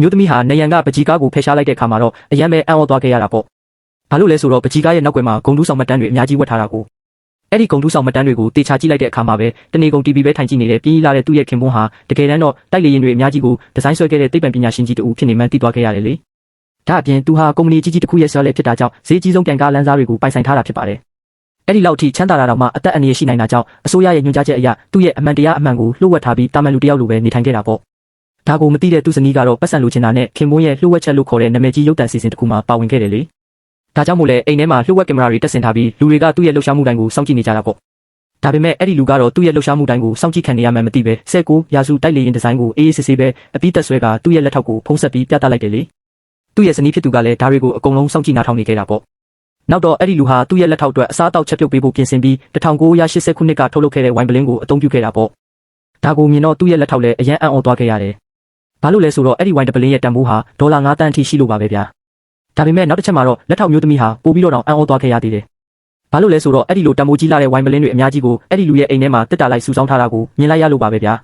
မျိုးသမီးဟာနေရန်ကပကြီးကားကိုဖယ်ရှားလိုက်တဲ့အခါမှာတော့အရန်ပဲအံ့ဩသွားခဲ့ရတာပေါ့ဘာလို့လဲဆိုတော့ပကြီးကားရဲ့နောက်ွယ်မှာဂုံတူးဆောင်မှတ်တမ်းတွေအများကြီးဝတ်ထားတာကိုအဲ့ဒီဂုံတူးဆောင်မှတ်တမ်းတွေကိုတေချာကြည့်လိုက်တဲ့အခါမှာပဲတနေကုန် TV ပဲထိုင်ကြည့်နေတဲ့ပြီးလာတဲ့သူ့ရဲ့ခင်ပွန်းဟာတကယ်တမ်းတော့တိုက်လေရင်တွေအများကြီးကိုဒီဇိုင်းဆွဲခဲ့တဲ့သိပ္ပံပညာရှင်ကြီးတူဖြစ်နေမှန်းသိသွားခဲ့ရတယ်လေဒါအပြင်သူဟာကုမ္ပဏီကြီးတစ်ခုရဲ့ဆရာလည်းဖြစ်တာကြောင့်ဈေးကြီးဆုံးကန်ကားလမ်းစားတွေကိုပိုင်ဆိုင်ထားတာဖြစ်ပါတယ်အဲ့ဒီလောက်ထိချမ်းသာတာတော့မှအသက်အန္တရာယ်ရှိနိုင်တာကြောင့်အစိုးရရဲ့ညွှန်ကြားချက်အရသူ့ရဲ့အမှန်တရားအမှန်ကိုလှုပ်ဝက်ထားပြီးတာမန်လူတယောက်လိုပဲနေထိုင်ခဲ့တာပေါ့ဒါကိုမသိတဲ့သူ့ဇနီးကတော့ပတ်စံလိုချင်တာနဲ့ခင်ပွန်းရဲ့လှုပ်ဝက်ချက်လို့ခေါ်တဲ့နာမည်ကြီးရုပ်သံစီစဉ်တစ်ခုမှာပါဝင်ခဲ့တယ်လေဒါကြောင့်မို့လဲအိမ်ထဲမှာလှုပ်ဝက်ကင်မရာတွေတက်ဆင်ထားပြီးလူတွေကသူ့ရဲ့လှုပ်ရှားမှုတိုင်းကိုစောင့်ကြည့်နေကြတာပေါ့ဒါပေမဲ့အဲ့ဒီလူကတော့သူ့ရဲ့လှုပ်ရှားမှုတိုင်းကိုစောင့်ကြည့်ခံနေရမှန်းမသိပဲ19ရာစုတိုက်လေရင်ဒီဇိုင်းကိုအေးအေးဆေးဆေးပဲအပြီးသက်ဆွဲကသူ့ရဲ့လက်ထောက်ကိုဖုံးဆက်ပြီးပြသလိုက်တယ်လေသူ့ရဲ့ဇနီးဖြစ်သူကလည်းဒါတွေကိုအကုန်လုံးစောင့်ကြည့်နားထောင်နေခဲ့တာပေါ့နောက်တော့အဲ့ဒီလူဟာသူ့ရဲ့လက်ထောက်အတွက်အစားအသောက်ချက်ပြုတ်ပေးဖို့ပြင်ဆင်ပြီး1980ခုနှစ်ကထုတ်လုပ်ခဲ့တဲ့ဝိုင်ပလင်းကိုအသုံးပြုခဲ့တာပေါ့ဒါကိုမြင်တော့သူ့ရဲ့လက်ထောက်လည်းအရန်အံ့ဩသွားခဲ့ရတယ်ဘာလို့လဲဆိုတော့အဲ့ဒီဝိုင်ပလင်းရဲ့တန်ဖိုးဟာဒေါ်လာ9 သန်းအထိရှိလို့ပါပဲဗျာဒါပေမဲ့နောက်တစ်ချက်မှာတော့လက်ထောက်မျိုးသမီးဟာပိုပြီးတော့တောင်အံ့ဩသွားခဲ့ရသေးတယ်ဘာလို့လဲဆိုတော့အဲ့ဒီလိုတန်ဖိုးကြီးလာတဲ့ဝိုင်ပလင်းတွေအများကြီးကိုအဲ့ဒီလူရဲ့အိမ်ထဲမှာတစ်တာလိုက်စုဆောင်းထားတာကိုမြင်လိုက်ရလို့ပါပဲဗျာ